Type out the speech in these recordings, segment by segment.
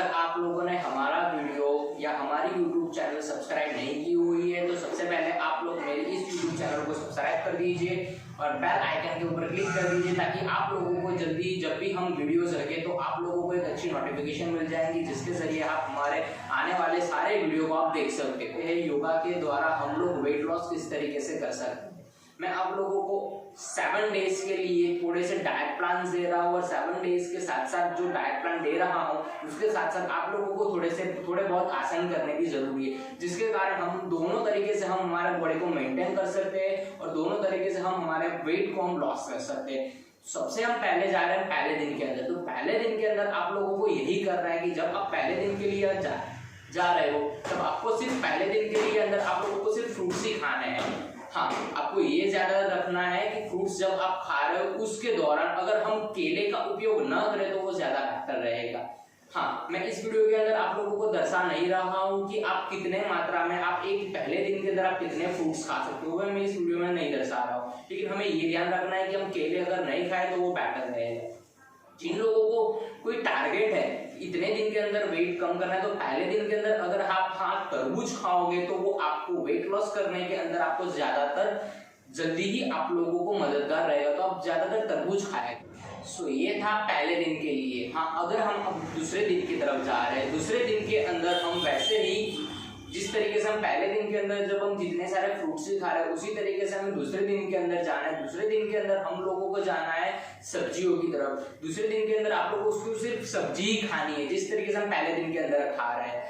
अगर आप लोगों ने हमारा वीडियो या हमारी यूट्यूब चैनल सब्सक्राइब नहीं की हुई है तो सबसे पहले आप लोग मेरे इस यूट्यूब चैनल को सब्सक्राइब कर दीजिए और बेल आइकन के ऊपर क्लिक कर दीजिए ताकि आप लोगों को जल्दी जब भी हम वीडियोस रखें तो आप लोगों को एक अच्छी नोटिफिकेशन मिल जाएगी, जिसके जरिए आप हमारे आने वाले सारे वीडियो को आप देख सकते हैं। योगा के द्वारा हम लोग वेट लॉस किस तरीके से कर सकते हैं, मैं आप लोगों को 7 डेज के लिए थोड़े से डाइट प्लान दे रहा हूँ और 7 डेज के साथ साथ जो डाइट प्लान दे रहा हूँ उसके साथ साथ आप लोगों को थोड़े बहुत आसन करने की जरूरी है, जिसके कारण हम दोनों तरीके से हम हमारे बॉडी को मेंटेन कर सकते हैं और दोनों तरीके से हम हमारे वेट को हम लॉस कर सकते हैं। सबसे हम पहले जा रहे हैं पहले दिन के अंदर। तो पहले दिन के अंदर आप लोगों को यही करना है कि जब आप पहले दिन के लिए जा रहे हो तब आपको सिर्फ पहले दिन के लिए अंदर आप लोगों को सिर्फ फ्रूट्स ही खाने हैं। हाँ, आपको ये ज्यादा रखना है कि फ्रूट्स जब आप खा रहे हो उसके दौरान अगर हम केले का उपयोग न करें तो वो ज्यादा बेहतर रहेगा। हाँ, मैं इस वीडियो के अंदर आप लोगों को दर्शा नहीं रहा हूँ कि आप कितने मात्रा में आप एक पहले दिन के अंदर आप कितने फ्रूट्स खा सकते हो, मैं इस वीडियो में नहीं दर्शा रहा हूँ, लेकिन हमें ये ध्यान रखना है कि हम केले अगर नहीं खाए तो वो बेहतर रहेगा। जिन लोगों को कोई टारगेट है इतने दिन के अंदर वेट कम करना है तो पहले दिन के अंदर अगर आप तरबूज खाओगे तो वो आपको वेट लॉस करने के अंदर आपको ज्यादातर जल्दी ही आप लोगों को मददगार रहेगा, तो आप ज्यादातर तरबूज खाएंगे। सो ये था पहले दिन के लिए। हाँ, अगर हम अब दूसरे दिन की तरफ जा रहे हैं, दूसरे दिन के अंदर हम वैसे ही जिस तरीके से हम पहले दिन के अंदर जब हम जितने सारे फ्रूट्स ही खा रहे हैं उसी तरीके से हमें दूसरे दिन के अंदर जाना है। दूसरे दिन के अंदर हम लोगों को जाना है सब्जियों की तरफ। दूसरे दिन के अंदर आप लोगों को सिर्फ सब्जी ही खानी है जिस तरीके से हम पहले दिन के अंदर खा रहे हैं।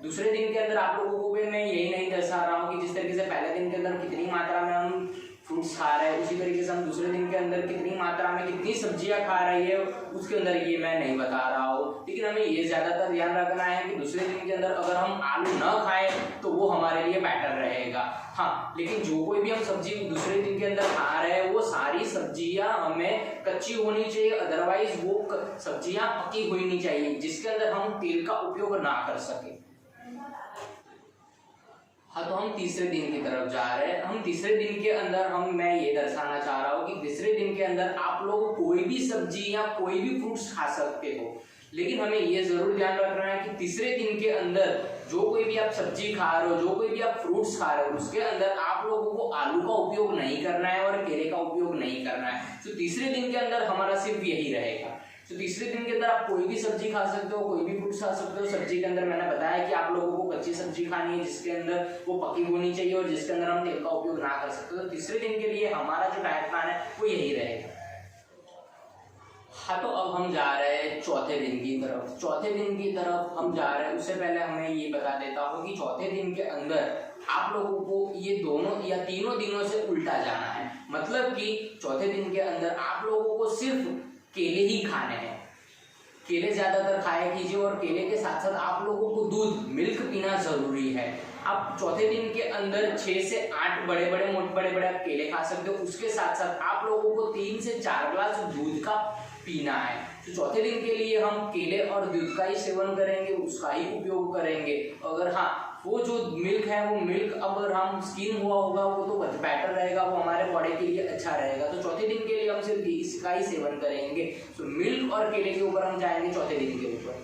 दूसरे दिन के अंदर आप लोगों को भी मैं यही नहीं दर्शा रहा हूँ कि जिस तरीके से पहले दिन के अंदर कितनी मात्रा में हम फ्रूट्स खा रहे हैं उसी तरीके से हम दूसरे दिन के अंदर कितनी मात्रा में कितनी सब्जियां खा रही है उसके अंदर ये मैं नहीं बता रहा हूँ। लेकिन हमें ये ज्यादातर ध्यान रखना है कि दूसरे दिन के अंदर अगर हम आलू न खाएं तो वो हमारे लिए बेटर रहेगा। हाँ, लेकिन जो कोई भी हम सब्जी दूसरे दिन के अंदर खा रहे हैं वो सारी सब्जियां हमें कच्ची होनी चाहिए, अदरवाइज वो सब्जियां पकी हुई नहीं चाहिए जिसके अंदर हम तेल का उपयोग ना कर सके। हाँ, तो हम तीसरे दिन की तरफ जा रहे हैं। हम तीसरे दिन के अंदर मैं ये दर्शाना चाह रहा हूँ कि तीसरे दिन के अंदर आप लोग कोई भी सब्जी या कोई भी फ्रूट्स खा सकते हो, लेकिन हमें ये जरूर ध्यान रखना है कि तीसरे दिन के अंदर जो कोई भी आप सब्जी खा रहे हो, जो कोई भी आप फ्रूट्स खा रहे हो उसके अंदर आप लोगों को आलू का उपयोग नहीं करना है और केले का उपयोग नहीं करना है। तो तीसरे दिन के अंदर हमारा सिर्फ यही रहेगा। तो तीसरे दिन के अंदर आप कोई भी सब्जी खा सकते हो, कोई भी फ्रूट्स खा सकते हो। सब्जी के अंदर मैंने बताया कि आप लोगों को कच्ची सब्जी खानी है जिसके अंदर वो पकी होनी चाहिए और जिसके अंदर हम तेल का उपयोग ना कर सकते। तो तीसरे दिन के लिए हमारा जो डाइट प्लान है वो यही रहेगा। हाँ, तो अब हम जा रहे हैं चौथे दिन की तरफ। चौथे दिन की तरफ हम जा रहे हैं उससे पहले हमें ये बता देता हूँ कि चौथे दिन के अंदर आप लोगों को ये दोनों या तीनों दिनों से उल्टा जाना है। मतलब कि चौथे दिन के अंदर आप लोगों को सिर्फ केले ही खाने हैं। केले ज्यादातर खाया कीजिए और केले के साथ साथ आप लोगों को दूध मिल्क पीना जरूरी है। आप चौथे दिन के अंदर 6 से 8 बड़े बड़े आप केले खा सकते हो। उसके साथ साथ आप लोगों को 3 से 4 ग्लास दूध का पीना है। तो चौथे दिन के लिए हम केले और दूध का ही सेवन करेंगे, उसका ही उपयोग करेंगे। अगर हाँ, वो जो मिल्क है वो मिल्क अगर हम स्किन हुआ होगा वो तो बेटर रहेगा, वो हमारे बॉडी के लिए अच्छा रहेगा। तो चौथे दिन के लिए हम सिर्फ इसका ही सेवन करेंगे। तो मिल्क और केले के ऊपर हम जाएंगे चौथे दिन के ऊपर।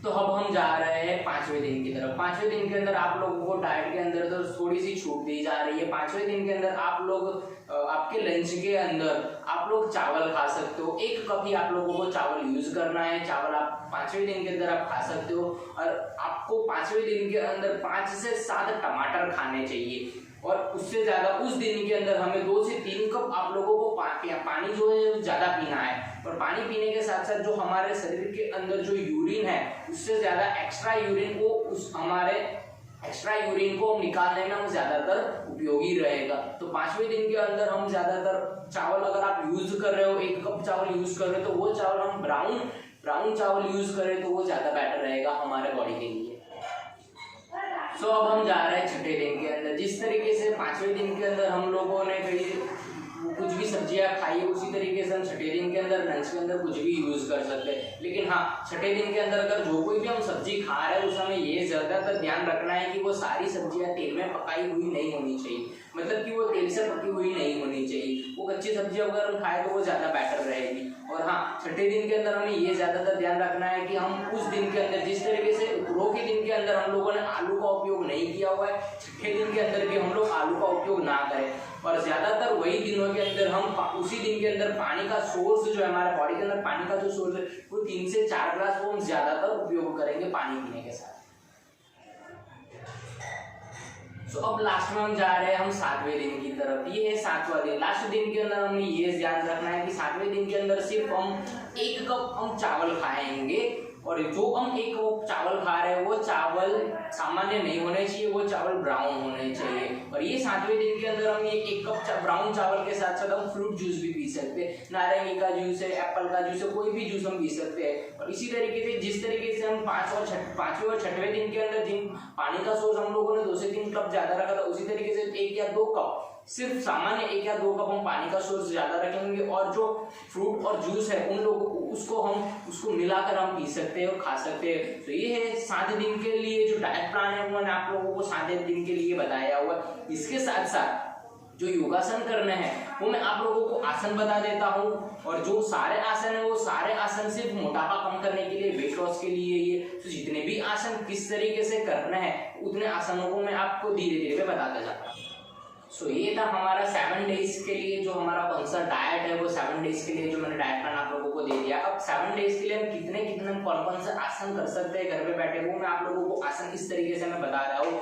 तो अब हम जा रहे हैं 5वें दिन की तरफ। 5वें दिन के अंदर आप लोगों को डाइट के अंदर तो थोड़ी सी छूट दी जा रही है। 5वें दिन के अंदर आप लोग आपके लंच के अंदर आप लोग चावल खा सकते हो। 1 कप ही आप लोगों को चावल यूज करना है। चावल आप 5वें दिन के अंदर आप खा सकते हो और आपको 5वें दिन के अंदर 5 से 7 टमाटर खाने चाहिए और उससे ज्यादा उस दिन के अंदर हमें 2 से 3 कप आप लोगों को पानी जो है ज्यादा पीना है। और पानी पीने के साथ साथ जो हमारे शरीर के अंदर जो यूरिन है उससे ज्यादा एक्स्ट्रा यूरिन को निकालने में हम ज्यादातर उपयोगी रहेगा। तो 5वें दिन के अंदर हम ज्यादातर चावल अगर आप यूज कर रहे हो 1 कप चावल यूज कर रहे हो तो वो चावल हम ब्राउन चावल यूज करें तो वो ज्यादा बेटर रहेगा हमारे बॉडी के लिए। सो अब हम जा रहे हैं छठे दिन के अंदर। जिस तरीके से 5वें दिन के अंदर हम लोगों ने कुछ भी सब्जियां खाई उसी तरीके से हम छठे दिन के अंदर लंच के अंदर कुछ भी यूज कर सकते हैं। लेकिन हाँ, छठे दिन के अंदर अगर जो कोई भी हम सब्जी खा रहे हैं उस हमें ये ज्यादातर ज्यादातर ध्यान रखना है कि वो सारी सब्जियां तेल में पकाई हुई नहीं होनी चाहिए, मतलब कि वो तेल से पकी हुई नहीं होनी चाहिए। वो कच्ची सब्जी अगर हम खाए तो वो ज्यादा बेटर रहेगी। और हाँ, छठे दिन के अंदर हमें ये ज्यादातर ध्यान रखना है कि हम उस दिन के अंदर जिस तरीके से उपरों के दिन के अंदर हम लोगों ने आलू का उपयोग नहीं किया हुआ है, छठे दिन के अंदर भी हम लोग आलू का उपयोग ना करें। और ज्यादातर वही दिनों के अंदर हम उसी दिन के अंदर पानी का सोर्स जो है हमारे बॉडी के अंदर पानी का जो सोर्स है वो 3 से 4 ग्लास वो हम ज्यादातर उपयोग करेंगे पानी पीने के साथ। तो अब लास्ट में हम जा रहे हैं हम 7वें दिन की तरफ। ये है 7वां दिन। लास्ट दिन के अंदर हमें ये ध्यान रखना है कि 7वें दिन के अंदर सिर्फ हम 1 कप हम चावल खाएंगे। और जो हम 1 कप चावल खा रहे हैं वो चावल सामान्य नहीं होने चाहिए, वो चावल ब्राउन होने चाहिए। और ये 7वें दिन के अंदर हम ये 1 कप ब्राउन चावल के साथ साथ हम फ्रूट जूस भी पी सकते हैं। नारंगी का जूस है, एप्पल का जूस है, कोई भी जूस हम पी सकते हैं। और इसी तरीके से जिस तरीके से हम 5वें और 6वें दिन के अंदर जिन पानी का सोर्स हम लोगों ने 2 से 3 कप ज्यादा रखा था, उसी तरीके से 1 या 2 कप सिर्फ सामान्य 1 या 2 कप हम पानी का सोर्स ज्यादा रखेंगे। और जो फ्रूट और जूस है उन लोगों को उसको मिलाकर हम पी सकते हैं और खा सकते हैं। तो ये है 7 दिन के लिए जो डाइट प्लान है वो मैंने आप लोगों को 7 दिन के लिए बताया हुआ है। इसके साथ साथ जो योगासन करने हैं वो मैं आप लोगों को आसन बता देता हूँ। और जो सारे आसन है वो सारे आसन सिर्फ मोटापा कम करने के लिए, वेट लॉस के लिए ये। तो जितने भी आसन किस तरीके से करना है उतने आसनों को मैं आपको धीरे धीरे बताता जाता हूँ। सो ये था हमारा 7 डेज के लिए जो हमारा कौन सा डाइट है, वो 7 डेज के लिए जो मैंने डाइट प्लान आप लोगों को दे दिया। अब 7 डेज के लिए हम कितने कौन से आसन कर सकते हैं घर पे बैठे, वो मैं आप लोगों को आसन इस तरीके से मैं बता रहा हूँ।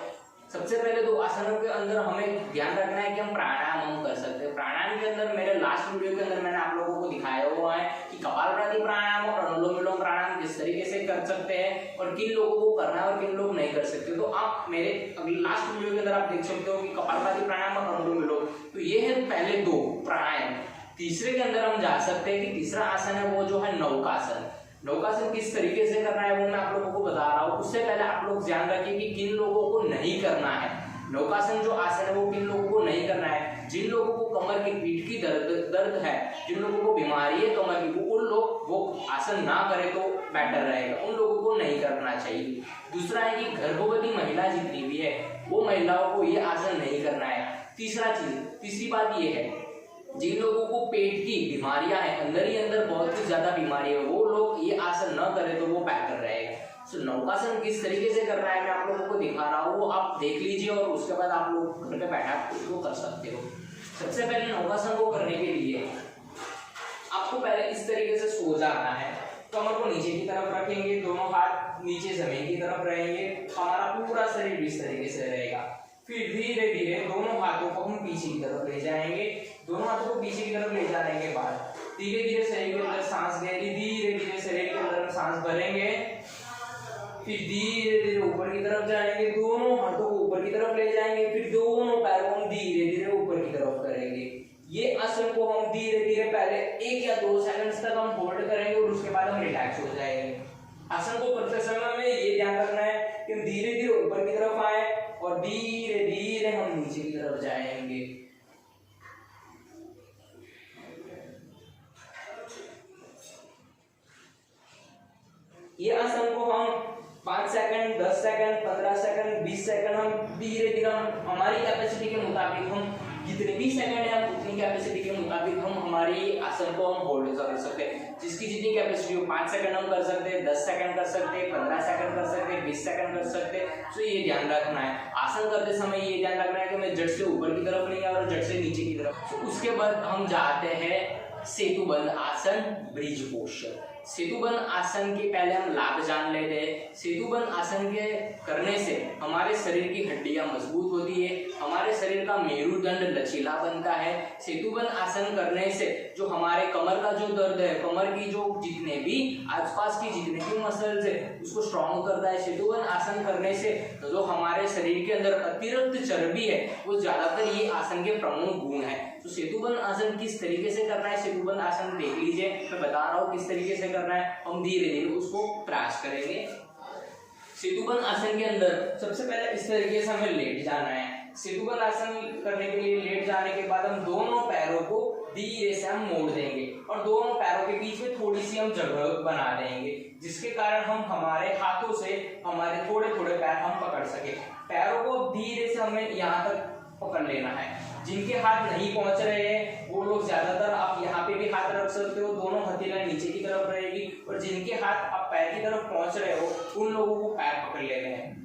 सबसे पहले तो आसनों के अंदर हमें ध्यान रखना है कि हम प्राणायाम हम कर सकते हैं। प्राणायाम के अंदर मेरे लास्ट वीडियो के अंदर मैंने आप लोगों को दिखाया हुआ है कि कपालभाति प्राणायाम और अनुलोम विलोम प्राणायाम किस तरीके से कर सकते हैं और किन लोगों को करना है और किन लोग नहीं कर सकते। तो आप मेरे अगले लास्ट वीडियो के अंदर आप देख सकते हो कि कपालभाति प्राणायाम और अनुलोम विलोम। तो ये है पहले 2 प्राणायाम। तीसरे के अंदर हम जा सकते हैं कि तीसरा आसन है वो जो है नौकासन। नौकासन किस तरीके से करना है वो मैं आप लोगों को बता रहा हूँ। उससे पहले आप लोग ध्यान रखिए कि किन लोगों को नहीं करना है। नौकासन जो आसन है वो किन लोगों को नहीं करना है। जिन लोगों को कमर की पीठ की दर्द है, जिन लोगों को बीमारी है कमर की, उन लोग वो आसन ना करे तो बेटर रहेगा, उन लोगों को नहीं करना चाहिए। दूसरा है कि गर्भवती महिला जितनी भी है वो महिलाओं को ये आसन नहीं करना है। तीसरी बात ये है जिन लोगों को पेट की बीमारियां हैं, अंदर ही अंदर बहुत ही ज्यादा बीमारी है, वो लोग ये आसन न करें तो वो बेटर रहेगा। तो नौकासन किस तरीके से करना है मैं आप लोगों को दिखा रहा हूँ, वो आप देख लीजिए और उसके बाद आप लोग घर पे बैठा उसको कर सकते हो। सबसे पहले नौकासन को करने के लिए आपको पहले इस तरीके से सो जाना है। कमर को नीचे की तरफ रखेंगे, दोनों हाथ नीचे जमीन की तरफ रहेंगे, हमारा पूरा शरीर इस तरीके से रहेगा। फिर धीरे धीरे दोनों हाथों को हम पीछे की तरफ ले जाएंगे। दोनों हाथों को पीछे की तरफ ले जाने के बाद धीरे धीरे शरीर के अंदर सांस लेंगे, धीरे धीरे शरीर के अंदर सांस भरेंगे, फिर धीरे धीरे ऊपर की तरफ जाएंगे, दोनों हाथों को ऊपर की तरफ ले जाएंगे, फिर दोनों पैरों को हम धीरे धीरे ऊपर की तरफ करेंगे। ये आसन को हम धीरे धीरे पहले 1 या 2 सेकंड्स तक हम होल्ड करेंगे और उसके बाद हम रिलैक्स हो जाएंगे। आसन को करते समय हमें ये ध्यान रखना है कि हम धीरे धीरे ऊपर की तरफ आए और धीरे धीरे हम नीचे की तरफ जाएंगे। ये आसन को हम 5 सेकंड, 10 सेकंड, 15 सेकंड, 20 सेकंड हम धीरे धीरे हमारी कैपेसिटी के मुताबिक हम जितने भी सेकंड है हम उतनी कैपेसिटी के मुताबिक हम हमारी आसन को हम होल्ड कर सकते हैं। जिसकी जितनी कैपेसिटी हो, 5 सेकंड हम कर सकते हैं, 10 सेकंड कर सकते हैं, 15 सेकंड कर सकते हैं, 20 सेकंड कर सकते हैं। तो ये ध्यान रखना है। आसन करते समय ये ध्यान रखना है कि मैं जट से ऊपर की तरफ नहीं और जट से नीचे की तरफ। तो उसके बाद हम जाते हैं सेतुबंध आसन, ब्रिज पोस्चर। सेतुबंध आसन के पहले हम लाभ जान लेते हैं। सेतुबंध आसन के करने से हमारे शरीर की हड्डियां मजबूत होती है, हमारे शरीर का मेरुदंड लचीला बनता है। सेतुबंध आसन करने से जो हमारे कमर का जो दर्द है, कमर की जो जितने भी आसपास की जितने भी मसल्स है उसको स्ट्रॉन्ग करता है। सेतुबंध आसन करने से जो हमारे शरीर के अंदर अतिरिक्त चर्बी है वो ज्यादातर ये आसन के प्रमुख गुण है। तो सेतुबंध आसन किस तरीके से करना है, सेतुबंध आसन देख लीजिए, मैं बता रहा हूँ किस तरीके से करना है, हम धीरे धीरे उसको प्रयास करेंगे। सेतुबंध आसन के अंदर सबसे पहले इस तरीके से हमें लेट जाना है। सेतुबंध आसन करने के लिए लेट जाने के बाद हम दोनों पैरों को धीरे से हम मोड़ देंगे और दोनों पैरों के बीच में थोड़ी सी हम जगह बना देंगे, जिसके कारण हम हमारे हाथों से हमारे थोड़े थोड़े पैर हम पकड़ सके। पैरों को धीरे से हमें यहाँ तक पकड़ लेना है। जिनके हाथ नहीं पहुंच रहे हैं वो लोग ज्यादातर आप यहाँ पे भी हाथ रख सकते हो, दोनों हथेलियां नीचे की तरफ रहेगी। और जिनके हाथ आप पैर की तरफ पहुंच रहे हो उन लोगों को पैर पकड़ लेने हैं।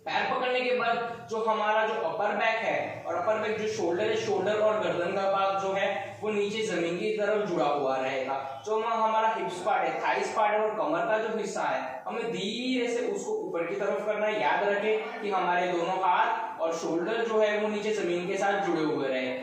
पैर पकड़ने के बाद जो हमारा जो अपर बैक है और अपर बैक जो शोल्डर है, शोल्डर और गर्दन का भाग जो है वो नीचे जमीन की तरफ जुड़ा हुआ रहेगा। जो हमारा हिप्स पार्ट है, थाइस पार्ट है और कमर का जो हिस्सा है हमें धीरे से उसको ऊपर की तरफ करना है। याद रखें कि हमारे दोनों हाथ और शोल्डर जो है वो नीचे जमीन के साथ जुड़े हुए रहे।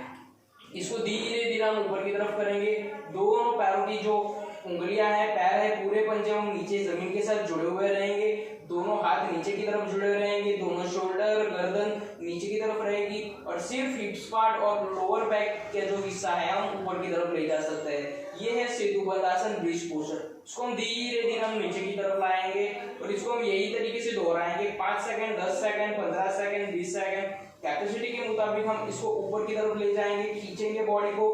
इसको धीरे धीरे हम ऊपर की तरफ करेंगे। दोनों पैरों की जो उंगलियां हैं, पैर है, पूरे पंजे हम नीचे जमीन के साथ जुड़े हुए रहेंगे। दोनों हाथ नीचे की तरफ जुड़े रहेंगे, दोनों शोल्डर गर्दन नीचे की तरफ रहेगी और सिर्फ हिप्स पार्ट और लोअर बैक का जो हिस्सा है हम ऊपर की तरफ ले जा सकते हैं। ये है सेतुबंध आसन, ब्रिज पोस्चर। इसको हम धीरे धीरे हम नीचे की तरफ लाएंगे और इसको हम यही तरीके से दोहराएंगे 5 second, 10 second, 15 second, 20 second. Capacity के मुताबिक हम इसको ऊपर की तरफ ले जाएंगे, खींचेंगे बॉडी को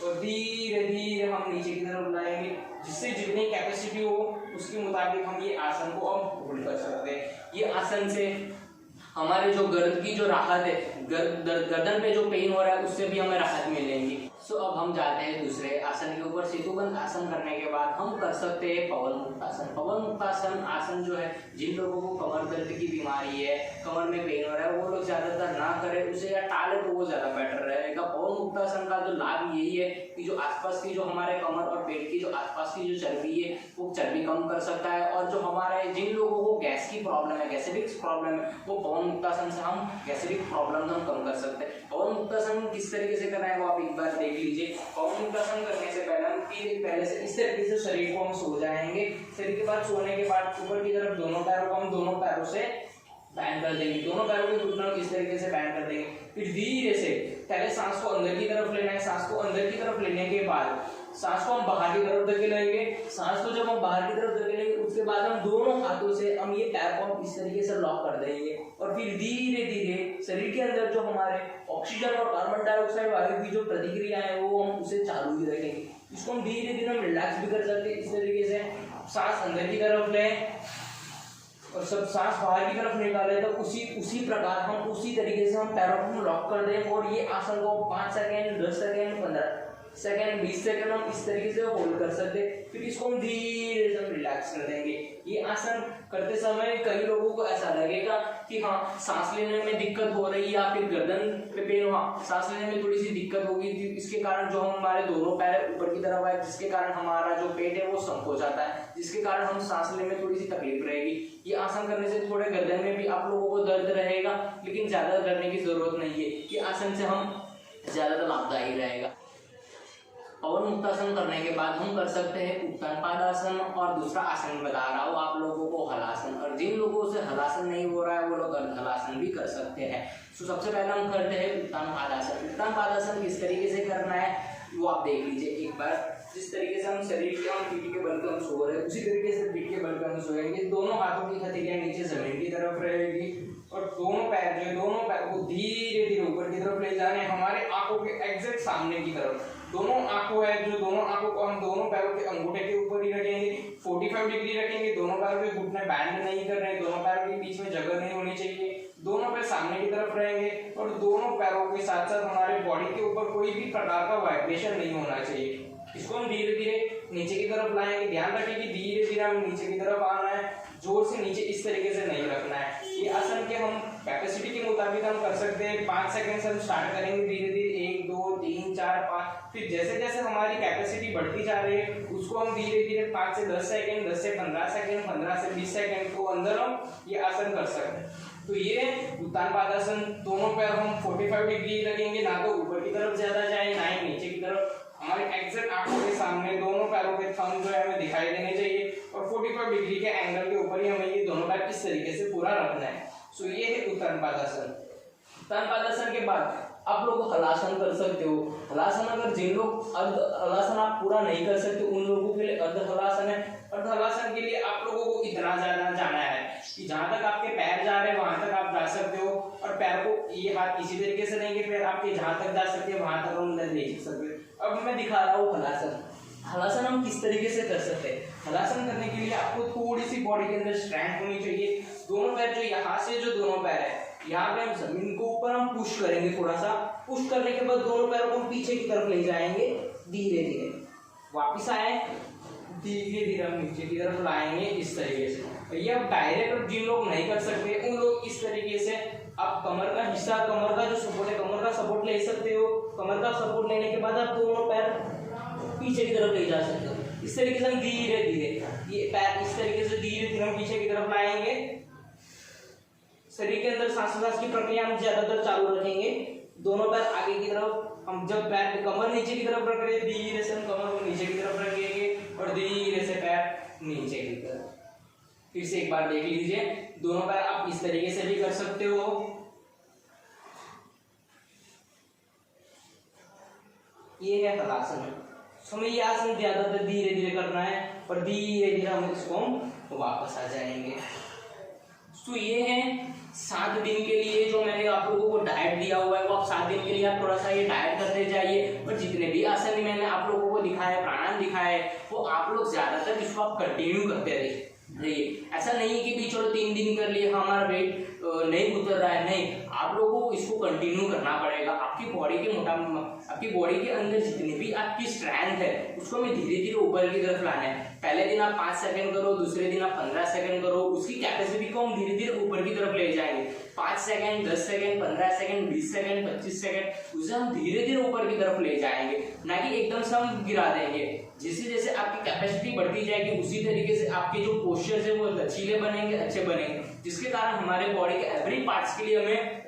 और धीरे धीरे हम नीचे की तरफ लाएंगे। जिससे जितनी कैपेसिटी हो उसके मुताबिक हम ये आसन को हम होल्ड कर सकते हैं। ये आसन से हमारे जो गर्द की जो राहत है, गर्दन पे जो पेन हो रहा है उससे भी हमें राहत मिलेगी। सो अब हम जाते हैं दूसरे आसन के ऊपर। सेतुबंध आसन करने के बाद हम कर सकते हैं पवन मुक्तासन। पवन मुक्तासन आसन जो है जिन लोगों को कमर दर्द की बीमारी है, कमर में पेन हो रहा है, वो लोग ज्यादातर ना करें, उसे या टाले तो वो ज्यादा बेटर रहेगा। पवन मुक्तासन का जो लाभ यही है कि जो आसपास की जो हमारे कमर और पेट की जो आसपास की जो चर्बी है वो चर्बी कम कर सकता है। और जो हमारे जिन लोगों को गैस की प्रॉब्लम है, गैस्ट्रिक प्रॉब्लम है, वो पवन मुक्तासन से हम गैस्ट्रिक प्रॉब्लम हम कम कर सकते हैं। पवन मुक्तासन किस तरीके से करना है वो आप एक बार देख लीजिए। पवन मुक्तासन करने से पहले हम पहले से इस तरीके से शरीर को हम सो जाएंगे। शरीर के बाद सोने के बाद ऊपर की तरफ दोनों पैरों को हम दोनों पैरों से बैंड कर देंगे। दोनों पैरों के घुटनों को इस तरीके से बैंड कर देंगे। फिर धीरे से पहले सांस को अंदर की तरफ लेना है। सांस को अंदर की तरफ लेने के बाद सांस को हम बाहर की तरफ धकेलेंगे। सांस को जब हम बाहर की तरफ धकेलेंगे उसके बाद हम दोनों हाथों से हम ये पैर को हम इस तरीके से लॉक कर देंगे और फिर धीरे धीरे शरीर के अंदर जो हमारे ऑक्सीजन और कार्बन डाइऑक्साइड वायु की जो प्रतिक्रिया है वो हम उसे चालू ही रखेंगे। इसको हम धीरे धीरे हम रिलैक्स भी कर सकते हैं। इस तरीके से सांस अंदर की तरफ लें और सब सांस बाहर की तरफ निकाले तो उसी प्रकार हम उसी तरीके से हम पैरों को लॉक कर दें और ये आसन को 5 सेकंड, 10 सेकंड, 15 सेकंड, 20 सेकंड हम इस तरीके से होल्ड कर सकते हैं। फिर इसको हम धीरे से हम रिलैक्स कर देंगे। ये आसन करते समय कई लोगों को ऐसा लगेगा कि हाँ सांस लेने में दिक्कत हो रही है या फिर गर्दन पे पेन हो, सांस लेने में थोड़ी सी दिक्कत होगी। इसके कारण जो हमारे दोनों पैर ऊपर की तरफ आए जिसके कारण हमारा जो पेट है वो संक हो जाता है, जिसके कारण हम सांस लेने में थोड़ी सी तकलीफ रहेगी। ये आसन करने से थोड़े गर्दन में भी आप लोगों को दर्द रहेगा लेकिन ज्यादा करने की जरूरत नहीं है। ये आसन से हम ज्यादा लाभदायी रहेगा। पवन मुक्तासन करने के बाद हम कर सकते हैं उत्तान पादासन और दूसरा आसन बता रहा हूँ आप लोगों को हलासन। और जिन लोगों से हलासन नहीं हो रहा है वो लोग हलासन भी कर सकते हैं। तो सबसे पहले हम करते हैं उत्तान पादासन। उत्तान पादासन किस तरीके से करना है वो आप देख लीजिए एक बार। जिस तरीके से हम शरीर के हम पीठ के बल पे हम सो रहे हैं उसी तरीके से पीठ के बल पे हम सोएंगे। दोनों हाथों की हथेलियां नीचे जमीन की तरफ रहेगी और दोनों पैर को धीरे धीरे ऊपर की तरफ ले जाने, हमारे आंखों के एग्जैक्ट सामने की तरफ। दोनों आंखों है जो दोनों आंखों को हम दोनों पैरों के अंगूठे के ऊपर ही रखेंगे, 45 डिग्री रखेंगे। दोनों पैरों के घुटने बैंड नहीं कर रहे, दोनों पैरों के बीच में जगह नहीं होनी चाहिए। दोनों पैर सामने की तरफ रहेंगे और दोनों पैरों के साथ साथ हमारे बॉडी के ऊपर कोई भी प्रकार का वाइब्रेशन नहीं होना चाहिए। इसको हम धीरे धीरे नीचे की तरफ लाएंगे। ध्यान रखें कि धीरे धीरे हम नीचे की तरफ आना है, जोर से नीचे इस तरीके से नहीं रखना है। ये आसन के हम कैपेसिटी के मुताबिक हम कर सकते हैं। 5 सेकंड से हम स्टार्ट करेंगे धीरे धीरे, 1 2 3 4 5। फिर जैसे जैसे हमारी कैपेसिटी बढ़ती जा रही है उसको हम धीरे धीरे 5 से 10 सेकंड, 10 से 15 सेकंड, 15 से 20 सेकंड को अंदर हम ये आसन कर सकते हैं। तो ये उत्तान पादासन दोनों पैर हम 45 डिग्री रखेंगे, ना तो ऊपर की तरफ ज्यादा जाए ना ही नीचे की तरफ। हमारे एग्जैक्ट आंखों के सामने दोनों पैरों के थंब जो है हमें दिखाई देने चाहिए और 45 डिग्री के एंगल के ऊपर ही हमें ये दोनों पैर इस तरीके से पूरा रखना है। सो ये है उत्तान पादासन। उत्तान पादासन के बाद आप लोग हलासन कर सकते हो। हलासन अगर जिन लोग अर्ध हलासन आप पूरा नहीं कर सकते उन लोगों के लिए अर्ध हलासन है। अर्ध हलासन के लिए आप लोगों को इतना ज्यादा जाना है कि जहां तक आपके पैर जा रहे हैं वहां तक आप जा सकते हो और पैर को ये हाथ इसी तरीके से नहीं कि पैर आपके जहां तक जा सकते हैं वहां तक हम ले सकते हैं। अब मैं दिखा रहा हूँ हलासन। हलासन हम किस तरीके से कर सकते हैं। हलासन करने के लिए आपको थोड़ी सी बॉडी के अंदर स्ट्रेंथ होनी चाहिए। दोनों पैर जो यहाँ से जो दोनों पैर है यहाँ पे हम जमीन को ऊपर हम पुश करेंगे, थोड़ा सा पुश करने के बाद दोनों पैरों को हम पीछे की तरफ ले जाएंगे, धीरे धीरे वापिस आए, धीरे धीरे हम नीचे की तरफ लाएंगे इस तरीके से। ये अब डायरेक्ट जिन लोग नहीं कर सकते उन लोग इस तरीके से आप कमर का हिस्सा, कमर का जो सपोर्ट है, कमर का सपोर्ट ले सकते हो। कमर का सपोर्ट लेने के बाद आप दोनों पैर पीछे की तरफ ले जा सकते हो। इस तरीके से हम धीरे धीरे ये पैर इस तरीके से धीरे धीरे हम पीछे की तरफ लाएंगे। शरीर के अंदर सांस की प्रक्रिया हम ज्यादातर चालू रखेंगे। दोनों पैर आगे की तरफ, हम जब पैर कमर नीचे की तरफ रख रहे हैं धीरे से हम कमर को नीचे की तरफ रखेंगे और धीरे से पैर नीचे की तरफ। फिर से एक बार देख लीजिए, दोनों पैर आप इस तरीके से भी कर सकते हो। ये है हलासन। हमें ये आसन ज्यादातर धीरे धीरे करना है और धीरे धीरे हम इसको वापस आ जाएंगे। तो ये है 7 दिन के लिए जो मैंने आप लोगों को डाइट दिया हुआ है, वो आप 7 दिन के लिए आप थोड़ा सा ये डाइट करते जाइए। और जितने भी आसन मैंने आप लोगों को दिखाया, प्राणायाम दिखाया है, वो आप लोग ज्यादातर इसको आप कंटिन्यू करते रहिए। ऐसा नहीं है कि भी चलो 3 दिन कर लिए हमारा वेट नहीं उतर रहा है, नहीं, आप लोगों को इसको कंटिन्यू करना पड़ेगा। आपकी बॉडी के अंदर जितनी भी आपकी स्ट्रेंथ है उसको हमें धीरे धीरे ऊपर की तरफ लाना है। पहले दिन आप 5 सेकंड करो, दूसरे दिन आप 15 सेकंड करो, उसकी कैपेसिटी को हम धीरे धीरे ऊपर की तरफ ले जाएंगे। 5 second, 10 second, 15 second, 20 second, 25 second, उसे हम धीरे धीरे ऊपर की तरफ ले जाएंगे, ना कि एकदम से हम गिरा देंगे। जैसे जैसे आपकी कैपेसिटी बढ़ती जाएगी उसी तरीके से आपके जो पोस्चर्स है वो लचीले बनेंगे, अच्छे बनेंगे, जिसके कारण हमारे बॉडी के एवरी पार्ट्स के लिए हमें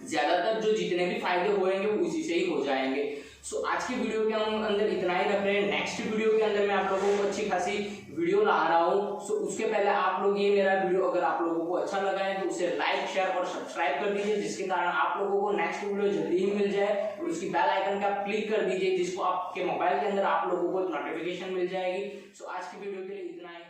ज्यादातर जो जितने भी फायदे होंगे वो उसी से ही हो जाएंगे। सो आज की वीडियो के हम अंदर इतना ही रख रहे हैं। नेक्स्ट वीडियो के अंदर मैं आप लोगों को अच्छी खासी वीडियो ला रहा हूँ। सो उसके पहले आप लोग ये मेरा वीडियो अगर आप लोगों को अच्छा लगा है तो उसे लाइक, शेयर और सब्सक्राइब कर दीजिए, जिसके कारण आप लोगों को नेक्स्ट वीडियो जल्दी ही मिल जाए। और उसकी बेल आइकन का क्लिक कर दीजिए, जिसको आपके मोबाइल के अंदर आप लोगों को नोटिफिकेशन मिल जाएगी। सो आज की वीडियो के लिए इतना ही।